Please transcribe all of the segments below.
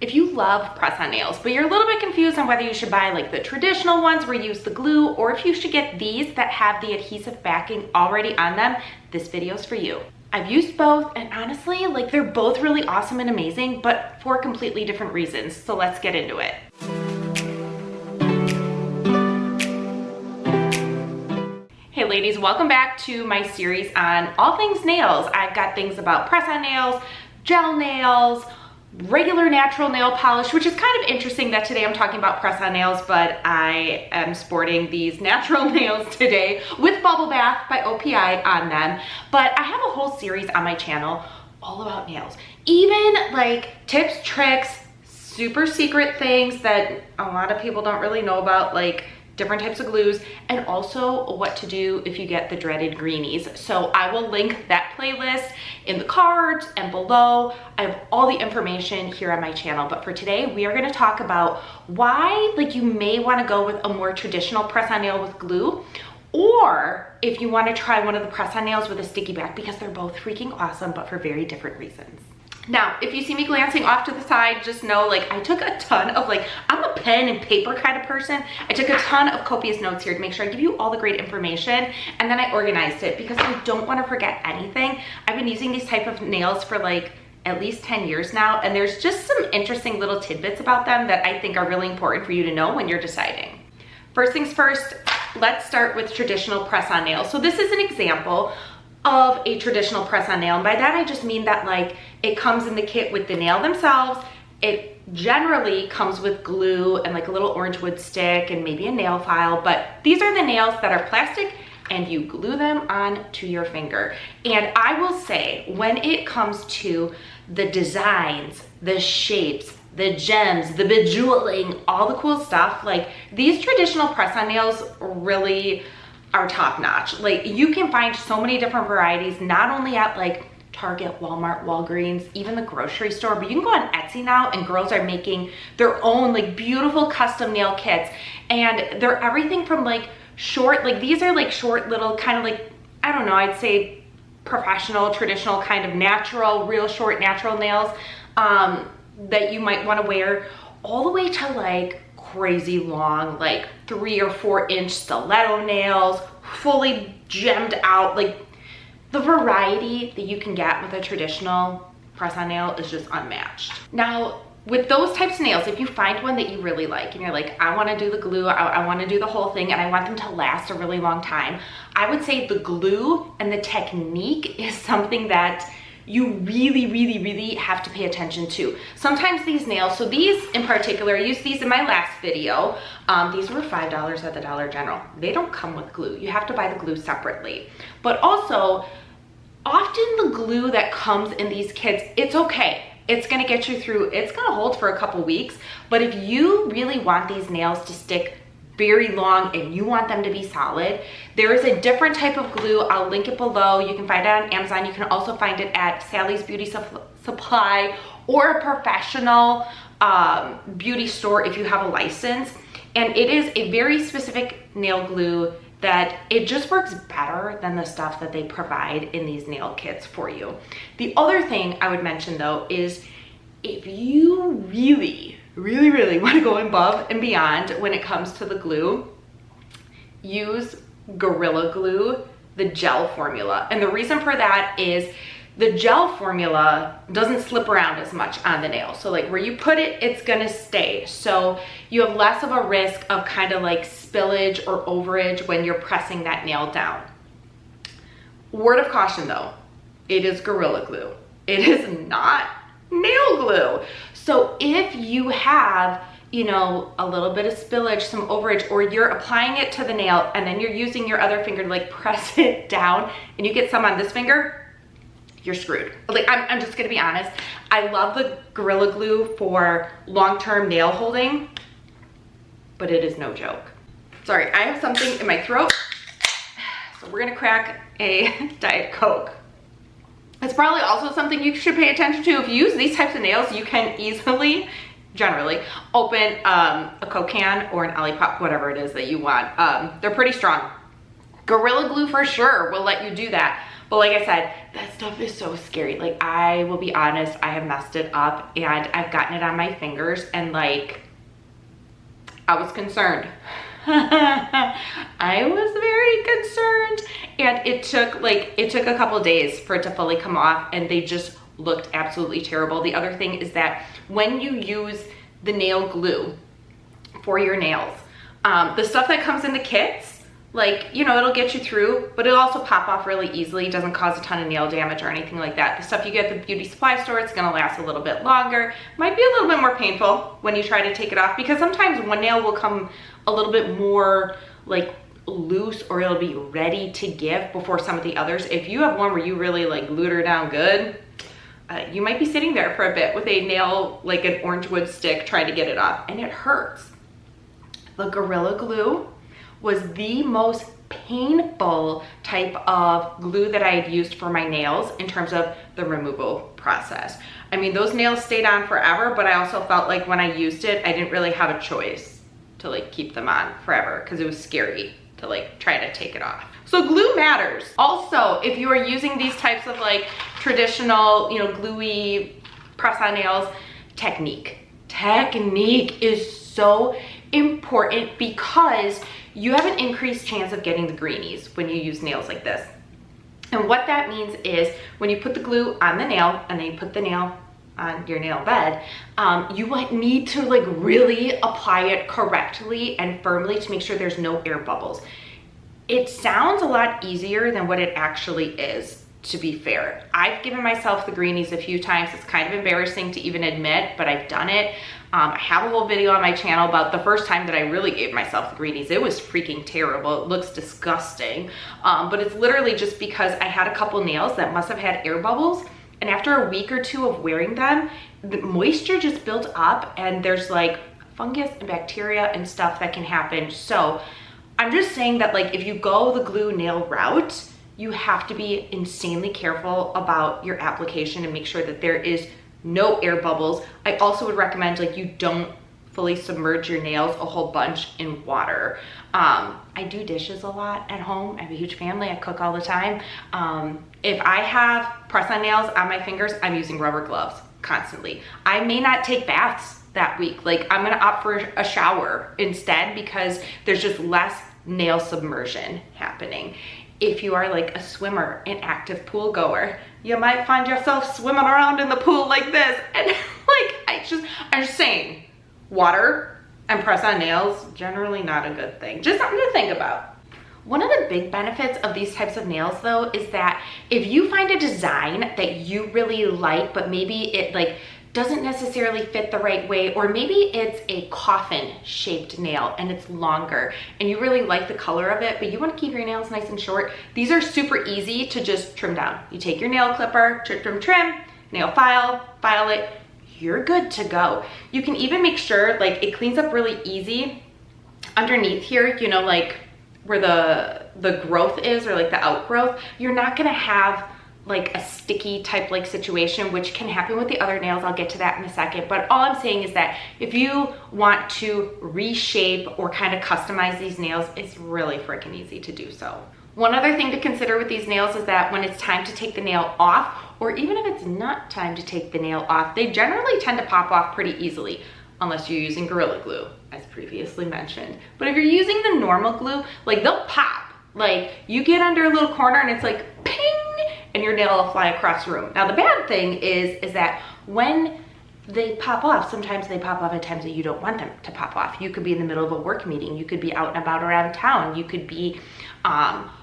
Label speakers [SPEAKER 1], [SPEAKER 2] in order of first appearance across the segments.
[SPEAKER 1] If you love press-on nails, but you're a little bit confused on whether you should buy like the traditional ones where you use the glue, or if you should get these that have the adhesive backing already on them, this video is for you. I've used both, and honestly, like they're both really awesome and amazing, but for completely different reasons. So let's get into it. Hey ladies, welcome back to my series on all things nails. I've got things about press-on nails, gel nails, regular natural nail polish, which is kind of interesting that today I'm talking about press-on nails, but I am sporting these natural nails today with Bubble Bath by OPI on them. But I have a whole series on my channel all about nails, even like tips, tricks, super secret things that a lot of people don't really know about, like different types of glues, and also what to do if you get the dreaded greenies. So I will link that playlist in the cards and below. I have all the information here on my channel, but for today we are going to talk about why like you may want to go with a more traditional press-on nail with glue, or if you want to try one of the press-on nails with a sticky back, because they're both freaking awesome but for very different reasons. Now, if you see me glancing off to the side, just know like I took a ton of I'm a pen and paper kind of person. I took a ton of copious notes here to make sure I give you all the great information, and then I organized it because I don't want to forget anything. I've been using these type of nails for like at least 10 years now, and there's just some interesting little tidbits about them that I think are really important for you to know when you're deciding. First things first, let's start with traditional press-on nails. So this is an example of a traditional press-on nail, and by that I just mean that like it comes in the kit with the nail themselves. It generally comes with glue and like a little orange wood stick and maybe a nail file, but these are the nails that are plastic and you glue them onto your finger. And I will say, when it comes to the designs, the shapes, the gems, the bejeweling, all the cool stuff, like these traditional press-on nails really are top notch. Like you can find so many different varieties, not only at like Target, Walmart, Walgreens, even the grocery store, but you can go on Etsy now and girls are making their own like beautiful custom nail kits, and they're everything from like short, like these are like short little kind of like, I don't know, I'd say professional, traditional kind of natural, real short natural nails that you might want to wear, all the way to like crazy long, like 3 or 4 inch stiletto nails, fully gemmed out. Like the variety that you can get with a traditional press-on nail is just unmatched. Now, with those types of nails, if you find one that you really like and you're like, I want to do the glue, I want to do the whole thing, and I want them to last a really long time, I would say the glue and the technique is something that you really have to pay attention to. Sometimes these nails, so these in particular, I used these in my last video. These were $5 at the Dollar General. They don't come with glue. You have to buy the glue separately. But also, often the glue that comes in these kits, it's okay. It's gonna get you through, it's gonna hold for a couple weeks, but if you really want these nails to stick very long and you want them to be solid, there is a different type of glue. I'll link it below. You can find it on Amazon. You can also find it at Sally's Beauty Supply or a professional beauty store if you have a license. And it is a very specific nail glue that it just works better than the stuff that they provide in these nail kits for you. The other thing I would mention though is if you really want to go above and beyond when it comes to the glue, use Gorilla Glue, the gel formula. And the reason for that is the gel formula doesn't slip around as much on the nail. So like where you put it, it's gonna stay. So you have less of a risk of kind of like spillage or overage when you're pressing that nail down. Word of caution though, it is Gorilla Glue. It is not nail glue. So if you have, you know, a little bit of spillage, some overage, or you're applying it to the nail and then you're using your other finger to like press it down and you get some on this finger, you're screwed. Like I'm just gonna be honest. I love the Gorilla Glue for long-term nail holding, but it is no joke. Sorry, I have something in my throat. So we're gonna crack a Diet Coke. It's probably also something you should pay attention to. If you use these types of nails, you can easily, generally, open a Coke can or an Olipop, whatever it is that you want. They're pretty strong. Gorilla Glue for sure will let you do that. But like I said, that stuff is so scary. Like, I will be honest, I have messed it up and I've gotten it on my fingers and like, I was concerned. I was very concerned, and it took a couple days for it to fully come off, and they just looked absolutely terrible. The other thing is that when you use the nail glue for your nails, the stuff that comes in the kits, like, you know, it'll get you through, but it'll also pop off really easily. It doesn't cause a ton of nail damage or anything like that. The stuff you get at the beauty supply store, it's gonna last a little bit longer. Might be a little bit more painful when you try to take it off, because sometimes one nail will come a little bit more like loose, or it'll be ready to give before some of the others. If you have one where you really like glued her down good, you might be sitting there for a bit with a nail, like an orange wood stick, trying to get it off, and it hurts. The Gorilla Glue was the most painful type of glue that I had used for my nails in terms of the removal process. I mean, those nails stayed on forever, but I also felt like when I used it, I didn't really have a choice to like keep them on forever, because it was scary to like try to take it off. So glue matters. Also, if you are using these types of like traditional, you know, gluey press-on nails, technique is so important, because you have an increased chance of getting the greenies when you use nails like this. And what that means is when you put the glue on the nail and then you put the nail on your nail bed, you need to like really apply it correctly and firmly to make sure there's no air bubbles. It sounds a lot easier than what it actually is, to be fair. I've given myself the greenies a few times. It's kind of embarrassing to even admit, but I've done it. I have a whole video on my channel about the first time that I really gave myself the greenies. It was freaking terrible. It looks disgusting. But it's literally just because I had a couple nails that must have had air bubbles, and after a week or two of wearing them, the moisture just built up, and there's like fungus and bacteria and stuff that can happen. So I'm just saying that like, if you go the glue nail route, you have to be insanely careful about your application and make sure that there is no air bubbles. I also would recommend like you don't fully submerge your nails a whole bunch in water. I do dishes a lot at home. I have a huge family. I cook all the time. If I have press-on nails on my fingers, I'm using rubber gloves constantly. I may not take baths that week. Like, I'm gonna opt for a shower instead, because there's just less nail submersion happening. If you are like a swimmer, an active pool goer, you might find yourself swimming around in the pool like this. And like, I'm just saying, water and press-on nails, generally not a good thing. Just something to think about. One of the big benefits of these types of nails though, is that if you find a design that you really like, but maybe it like doesn't necessarily fit the right way, or maybe it's a coffin shaped nail and it's longer and you really like the color of it, but you want to keep your nails nice and short, these are super easy to just trim down. You take your nail clipper, trim, nail file it, you're good to go. You can even make sure like it cleans up really easy underneath here, you know, like where the growth is, or like the outgrowth. You're not gonna have like a sticky type like situation, which can happen with the other nails. I'll get to that in a second. But all I'm saying is that if you want to reshape or kind of customize these nails, it's really freaking easy to do so. One other thing to consider with these nails is that when it's time to take the nail off, or even if it's not time to take the nail off, they generally tend to pop off pretty easily, unless you're using Gorilla Glue, as previously mentioned. But if you're using the normal glue, like they'll pop. Like you get under a little corner and it's like ping, and your nail will fly across the room. Now the bad thing is that when they pop off, sometimes they pop off at times that you don't want them to pop off. You could be in the middle of a work meeting. You could be out and about around town. You could be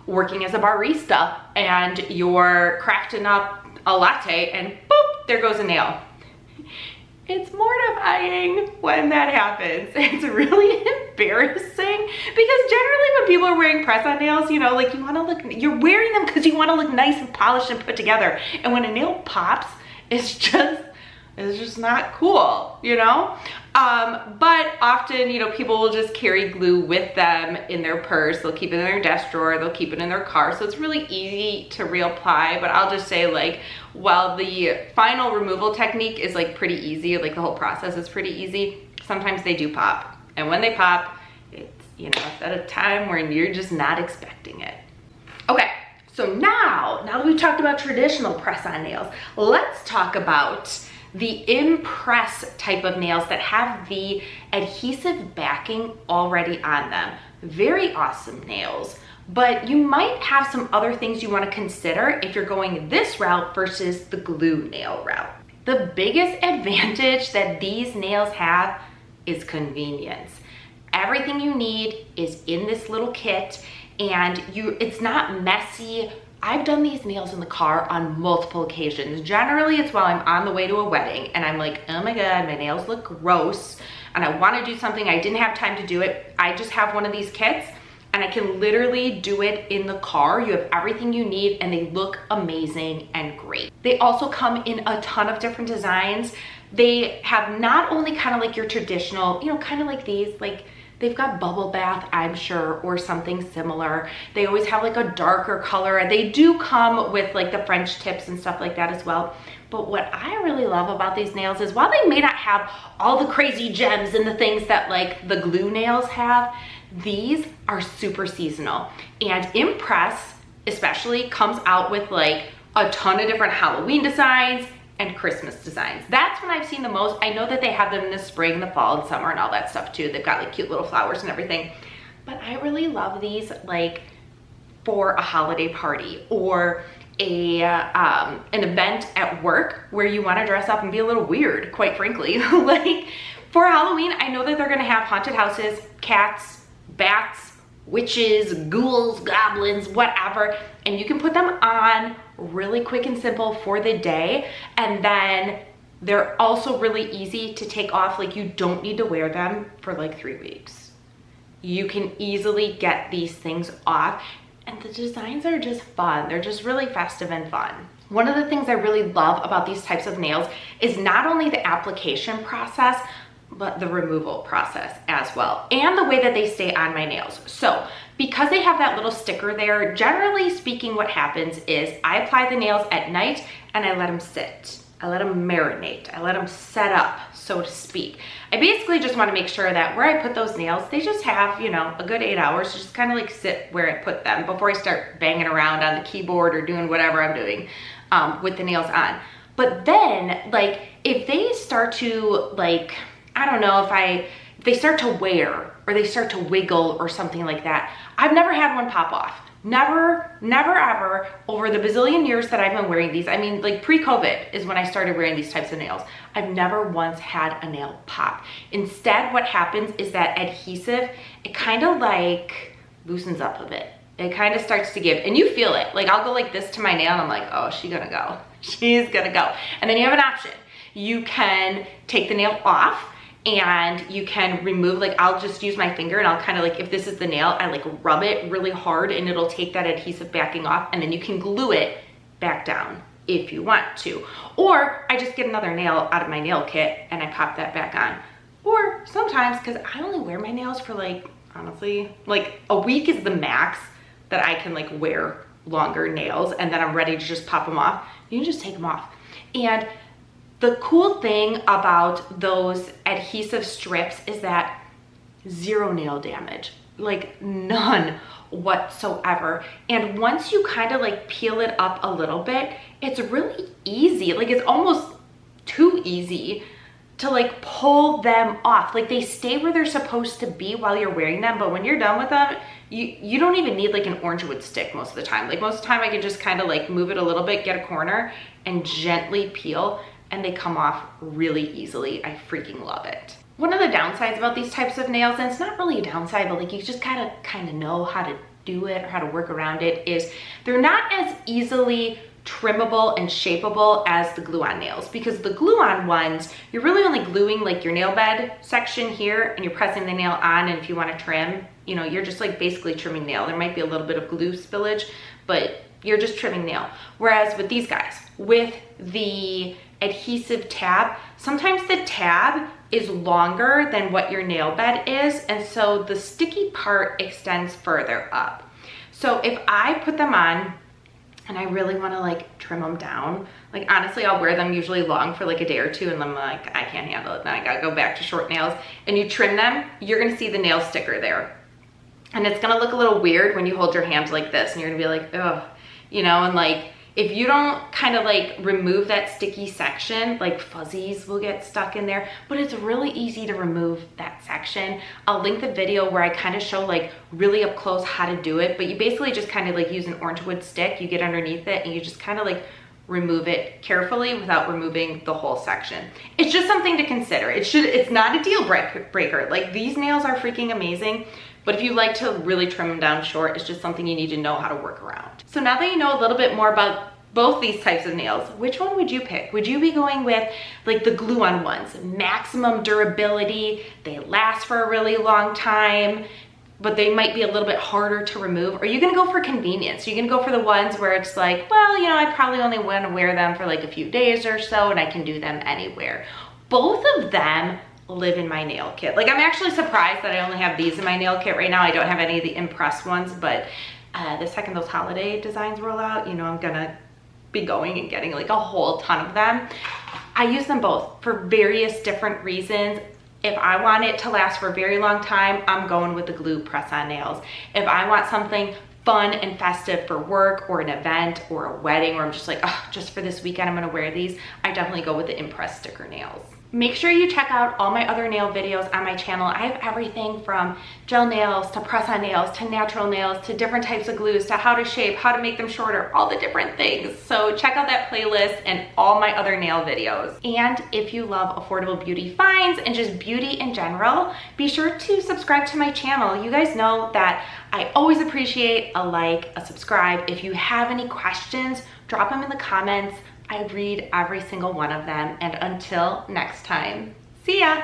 [SPEAKER 1] working as a barista and you're crafting up a latte and boop, there goes a nail. It's mortifying when that happens. It's really embarrassing, because generally when people are wearing press-on nails, you know, like you want to look, you're wearing them because you want to look nice and polished and put together. And when a nail pops, it's just not cool, you know? But often, you know, people will just carry glue with them in their purse. They'll keep it in their desk drawer. They'll keep it in their car. So it's really easy to reapply. But I'll just say, like, while the final removal technique is like pretty easy, like the whole process is pretty easy, sometimes they do pop. And when they pop, it's, you know, it's at a time when you're just not expecting it. Okay. So now that we've talked about traditional press-on nails, let's talk about the imPRESS type of nails that have the adhesive backing already on them. Very awesome nails, but you might have some other things you want to consider if you're going this route versus the glue nail route. The biggest advantage that these nails have is convenience. Everything you need is in this little kit, and it's not messy. I've done these nails in the car on multiple occasions. Generally, it's while I'm on the way to a wedding and I'm like, oh my God, my nails look gross and I want to do something. I didn't have time to do it. I just have one of these kits and I can literally do it in the car. You have everything you need and they look amazing and great. They also come in a ton of different designs. They have not only kind of like your traditional, kind of like these, like they've got bubble bath, I'm sure, or something similar. They always have like a darker color. They do come with like the French tips and stuff like that as well. But what I really love about these nails is while they may not have all the crazy gems and the things that like the glue nails have, these are super seasonal. And imPRESS especially comes out with like a ton of different Halloween designs and Christmas designs. That's when I've seen the most. I know that they have them in the spring, the fall, and summer, and all that stuff too. They've got like cute little flowers and everything. But I really love these like for a holiday party or an event at work where you want to dress up and be a little weird, quite frankly. Like for Halloween, I know that they're gonna have haunted houses, cats, bats, witches, ghouls, goblins, whatever, and you can put them on really quick and simple for the day, and then they're also really easy to take off. Like you don't need to wear them for like 3 weeks. You can easily get these things off, and the designs are just fun. They're just really festive and fun. One of the things I really love about these types of nails is not only the application process, but the removal process as well, and the way that they stay on my nails. So because they have that little sticker there, generally speaking, what happens is I apply the nails at night and I let them sit. I let them marinate. I let them set up, so to speak. I basically just want to make sure that where I put those nails, they just have, a good 8 hours to just kind of like sit where I put them before I start banging around on the keyboard or doing whatever I'm doing with the nails on. But then, like, if they start to, like, I don't know, if they start to wear or they start to wiggle or something like that, I've never had one pop off. Never, never, ever, over the bazillion years that I've been wearing these. I mean, like pre-COVID is when I started wearing these types of nails. I've never once had a nail pop. Instead, what happens is that adhesive, it kind of like loosens up a bit. It kind of starts to give, and you feel it. Like I'll go like this to my nail and I'm like, oh, she's gonna go. She's gonna go. And then you have an option. You can take the nail off and you can remove, like I'll just use my finger and I'll kind of like, if this is the nail, I like rub it really hard and it'll take that adhesive backing off, and then you can glue it back down if you want to. Or I just get another nail out of my nail kit and I pop that back on. Or sometimes, because I only wear my nails for like, honestly, like a week is the max that I can like wear longer nails, and then I'm ready to just pop them off. You can just take them off. And the cool thing about those adhesive strips is that zero nail damage, like none whatsoever. And once you kind of like peel it up a little bit, it's really easy. Like it's almost too easy to like pull them off. Like they stay where they're supposed to be while you're wearing them, but when you're done with them, you don't even need like an orange wood stick most of the time. Like most of the time I can just kind of like move it a little bit, get a corner, and gently peel, and they come off really easily. I freaking love it. One of the downsides about these types of nails, and it's not really a downside, but like you just gotta kind of know how to do it or how to work around it, is they're not as easily trimmable and shapeable as the glue-on nails, because the glue-on ones, you're really only gluing like your nail bed section here and you're pressing the nail on, and if you want to trim, you're just like basically trimming nail. There might be a little bit of glue spillage, but you're just trimming nail. Whereas with these guys, with the adhesive tab, sometimes the tab is longer than what your nail bed is, and so the sticky part extends further up. So if I put them on and I really want to like trim them down, like honestly I'll wear them usually long for like a day or two, and I'm like, I can't handle it, then I gotta go back to short nails. And you trim them, you're gonna see the nail sticker there, and it's gonna look a little weird when you hold your hand like this and you're gonna be like, oh, you know, and like, if you don't kind of like remove that sticky section, like fuzzies will get stuck in there, but it's really easy to remove that section. I'll link the video where I kind of show like really up close how to do it, but you basically just kind of like use an orange wood stick, you get underneath it and you just kind of like remove it carefully without removing the whole section. It's just something to consider. It's not a deal breaker. Like, these nails are freaking amazing, but if you like to really trim them down short, it's just something you need to know how to work around. So now that you know a little bit more about both these types of nails, which one would you pick? Would you be going with like the glue-on ones, maximum durability, they last for a really long time, but they might be a little bit harder to remove? Or are you gonna go for convenience? Are you gonna go for the ones where it's like, well, you know, I probably only wanna wear them for like a few days or so and I can do them anywhere? Both of them live in my nail kit. Like, I'm actually surprised that I only have these in my nail kit right now. I don't have any of the imPRESS ones, but the second those holiday designs roll out, you know, I'm gonna be going and getting like a whole ton of them. I use them both for various different reasons. If I want it to last for a very long time, I'm going with the glue press-on nails. If I want something fun and festive for work or an event or a wedding where I'm just like, oh, just for this weekend I'm gonna wear these, I definitely go with the imPRESS sticker nails. Make sure you check out all my other nail videos on my channel. I have everything from gel nails to press-on nails to natural nails to different types of glues to how to shape, how to make them shorter, all the different things. So check out that playlist and all my other nail videos. And if you love affordable beauty finds and just beauty in general, be sure to subscribe to my channel. You guys know that I always appreciate a like, a subscribe. If you have any questions, drop them in the comments. I read every single one of them. And until next time, see ya.